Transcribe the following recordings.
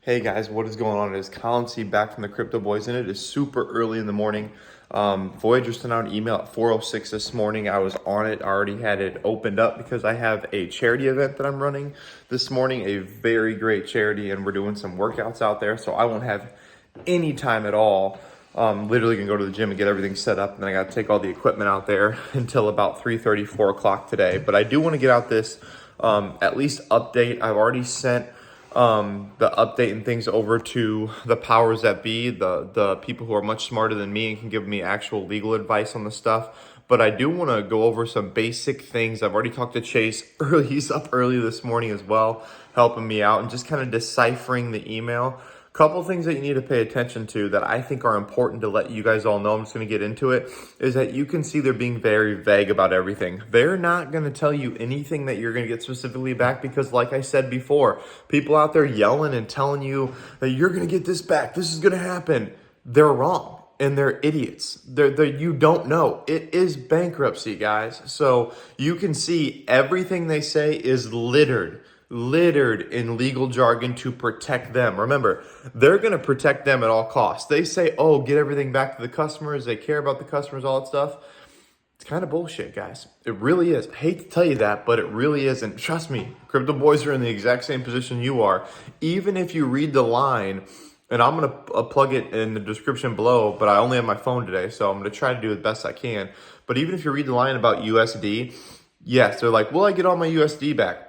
Hey guys, what is going on? It is Colin C back from the Crypto Boys, and it is super early in the morning. Voyager sent out an email at 4:06 this morning. I was on it, I already had it opened up because I have a charity event that I'm running this morning, a very great charity, and we're doing some workouts out there, so I won't have any time at all. Literally can go to the gym and get everything set up, and then I got to take all the equipment out there until about 3:30, 4 o'clock today. But I do want to get out this at least update. I've already sent the update and things over to the powers that be, the people who are much smarter than me and can give me actual legal advice on the stuff. But I do want to go over some basic things. I've already talked to Chase early. He's up early this morning as well, helping me out and just kind of deciphering the email. Couple things that you need to pay attention to that I think are important to let you guys all know, I'm just going to get into it, is that you can see they're being very vague about everything. They're not going to tell you anything that you're going to get specifically back because, like I said before, people out there yelling and telling you that you're going to get this back, this is going to happen. They're wrong and they're idiots. You don't know. It is bankruptcy, guys. So you can see everything they say is littered in legal jargon to protect them. Remember, they're going to protect them at all costs. They say, oh, get everything back to the customers. They care about the customers, all that stuff. It's kind of bullshit, guys. It really is. I hate to tell you that, but it really isn't. Trust me, Crypto Boys are in the exact same position you are. Even if you read the line, and I'm going to plug it in the description below, but I only have my phone today, so I'm going to try to do the best I can. But even if you read the line about USD, yes, they're like, will I get all my USD back?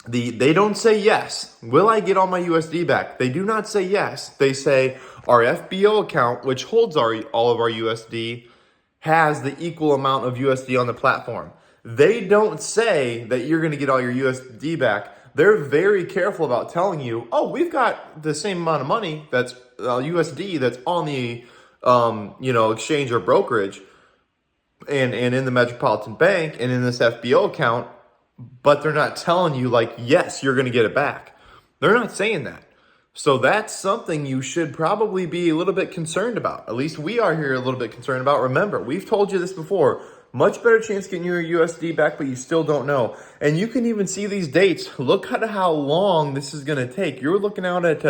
They don't say yes. Will I get all my USD back? They do not say yes. They say our FBO account, which holds all of our USD, has the equal amount of USD on the platform. They don't say that you're going to get all your USD back. They're very careful about telling you, oh, we've got the same amount of money that's USD that's on the exchange or brokerage and in the Metropolitan Bank and in this FBO account. But they're not telling you like, yes, you're going to get it back. They're not saying that. So that's something you should probably be a little bit concerned about. At least we are here a little bit concerned about. Remember, we've told you this before. Much better chance getting your USD back, but you still don't know. And you can even see these dates. Look at how long this is going to take. You're looking out at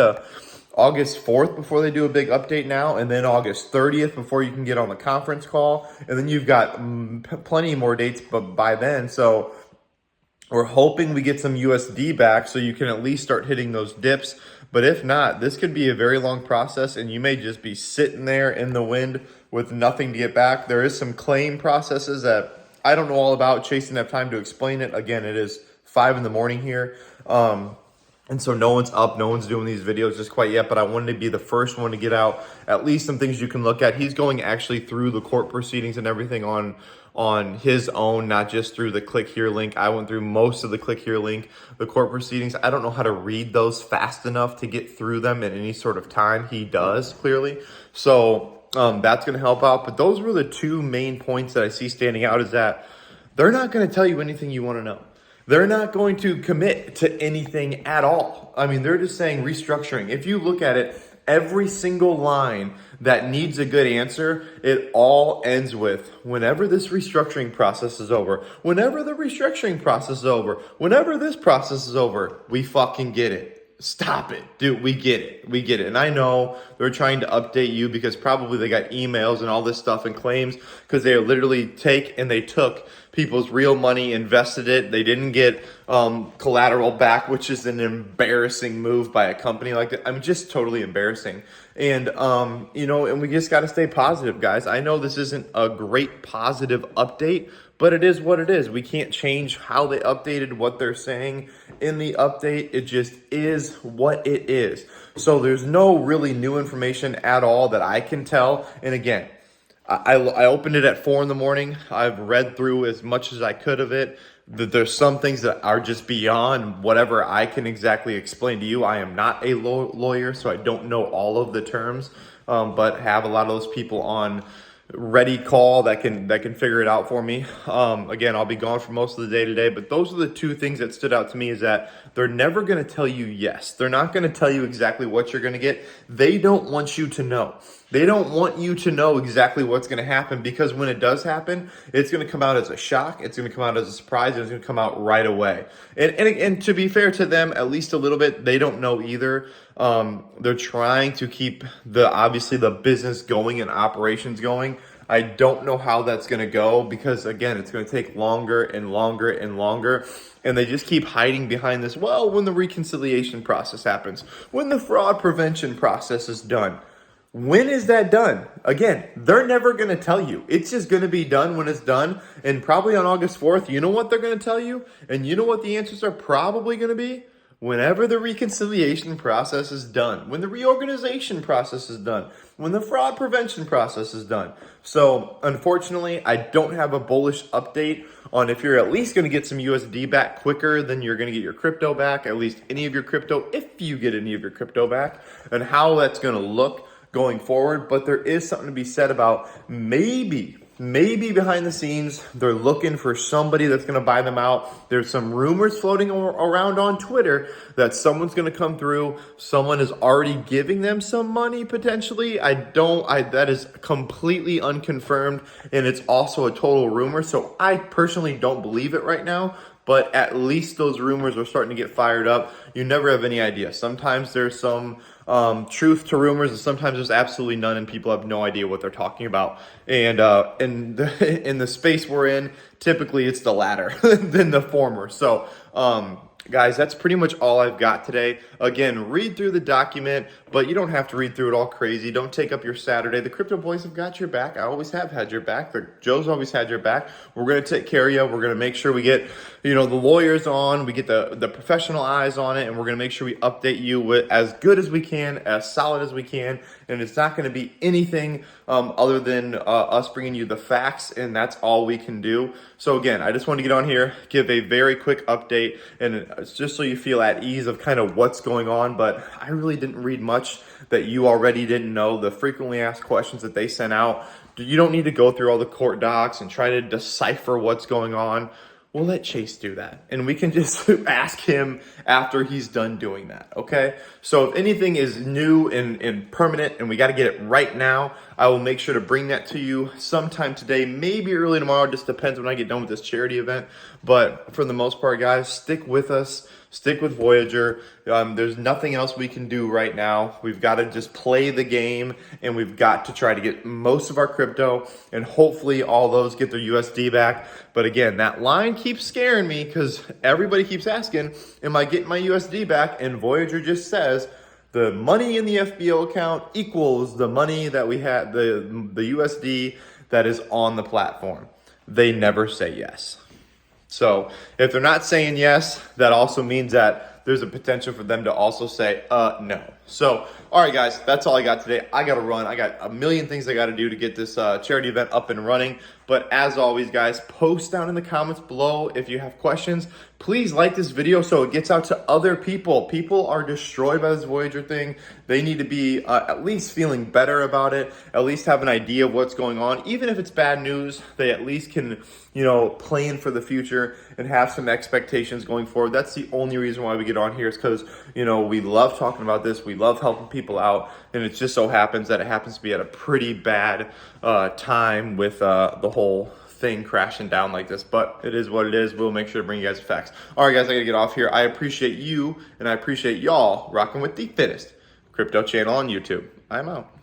August 4th before they do a big update now, and then August 30th before you can get on the conference call. And then you've got plenty more dates by then. So we're hoping we get some USD back so you can at least start hitting those dips. But if not, this could be a very long process and you may just be sitting there in the wind with nothing to get back. There is some claim processes that I don't know all about. Chase didn't have time to explain it. Again, it is 5 in the morning here. And so no one's up, no one's doing these videos just quite yet, but I wanted to be the first one to get out at least some things you can look at. He's going actually through the court proceedings and everything on his own, not just through the click here link. I went through most of the click here link, the court proceedings. I don't know how to read those fast enough to get through them in any sort of time. He does, clearly. So that's going to help out. But those were the two main points that I see standing out, is that they're not going to tell you anything you want to know. They're not going to commit to anything at all. I mean, they're just saying restructuring. If you look at it, every single line that needs a good answer, it all ends with, whenever this restructuring process is over, whenever the restructuring process is over, whenever this process is over, we fucking get it. Stop it, dude. We get it. We get it. And I know they're trying to update you because probably they got emails and all this stuff and claims because they literally took people's real money, invested it. They didn't get collateral back, which is an embarrassing move by a company like that. I mean, just totally embarrassing. And, and we just got to stay positive, guys. I know this isn't a great positive update, but it is what it is. We can't change how they updated what they're saying in the update. It just is what it is. So there's no really new information at all that I can tell. And again, I opened it at 4 in the morning. I've read through as much as I could of it. There's some things that are just beyond whatever I can exactly explain to you. I am not a lawyer, so I don't know all of the terms, but have a lot of those people on ready call that can figure it out for me. Again, I'll be gone for most of the day today, but those are the two things that stood out to me, is that they're never going to tell you yes. They're not going to tell you exactly what you're going to get. They don't want you to know. They don't want you to know exactly what's going to happen, because when it does happen, it's going to come out as a shock. It's going to come out as a surprise. And it's going to come out right away. And to be fair to them, at least a little bit, they don't know either. They're trying to keep obviously the business going and operations going. I don't know how that's going to go, because again, it's going to take longer and longer and longer. And they just keep hiding behind this. Well, when the reconciliation process happens, when the fraud prevention process is done. When is that done? Again, they're never going to tell you. It's just going to be done when it's done. And probably on August 4th, you know what they're going to tell you? And you know what the answers are probably going to be? Whenever the reconciliation process is done, when the reorganization process is done, when the fraud prevention process is done. So unfortunately, I don't have a bullish update on if you're at least going to get some USD back quicker than you're going to get your crypto back, at least any of your crypto, if you get any of your crypto back, and how that's going to look going forward. But there is something to be said about maybe behind the scenes, they're looking for somebody that's going to buy them out. There's some rumors floating around on Twitter that someone's going to come through. Someone is already giving them some money potentially. That is completely unconfirmed, and it's also a total rumor. So I personally don't believe it right now. But at least those rumors are starting to get fired up. You never have any idea. Sometimes there's some truth to rumors, and sometimes there's absolutely none, and people have no idea what they're talking about. And in the space we're in, typically it's the latter than the former. So, guys, that's pretty much all I've got today. Again, read through the document, but you don't have to read through it all crazy. Don't take up your Saturday. The crypto boys have got your back. I always have had your back. Joe's always had your back. We're going to take care of you. We're going to make sure we get, the lawyers on, we get the professional eyes on it, and we're going to make sure we update you with as good as we can, as solid as we can. And it's not going to be anything other than us bringing you the facts, and that's all we can do. So again, I just want to get on here, give a very quick update, and it's just so you feel at ease of kind of what's going on. But I really didn't read much that you already didn't know. The frequently asked questions that they sent out, you don't need to go through all the court docs and try to decipher what's going on. We'll let Chase do that, and we can just ask him after he's done doing that, okay? So if anything is new and permanent and we got to get it right now, I will make sure to bring that to you sometime today, maybe early tomorrow. Just depends when I get done with this charity event. But for the most part, guys, stick with us. Stick with Voyager. There's nothing else we can do right now. We've got to just play the game, and we've got to try to get most of our crypto, and hopefully all those get their USD back. But again, that line keeps scaring me, because everybody keeps asking, am I getting my USD back? And Voyager just says the money in the FBO account equals the money that we had, the USD that is on the platform. They never say yes. So if they're not saying yes, that also means that there's a potential for them to also say no. So, all right, guys, that's all I got today. I got to run. I got a million things I got to do to get this charity event up and running. But as always, guys, post down in the comments below if you have questions. Please like this video so it gets out to other people. People are destroyed by this Voyager thing. They need to be at least feeling better about it, at least have an idea of what's going on. Even if it's bad news, they at least can, plan for the future and have some expectations going forward. That's the only reason why we get on here, is because, we love talking about this. We love helping people out, and it just so happens that it happens to be at a pretty bad time with the whole thing crashing down like this. But it is what it is. We'll make sure to bring you guys the facts. All right, guys, I gotta get off here. I appreciate you, and I appreciate y'all rocking with the fittest crypto channel on YouTube. I'm out.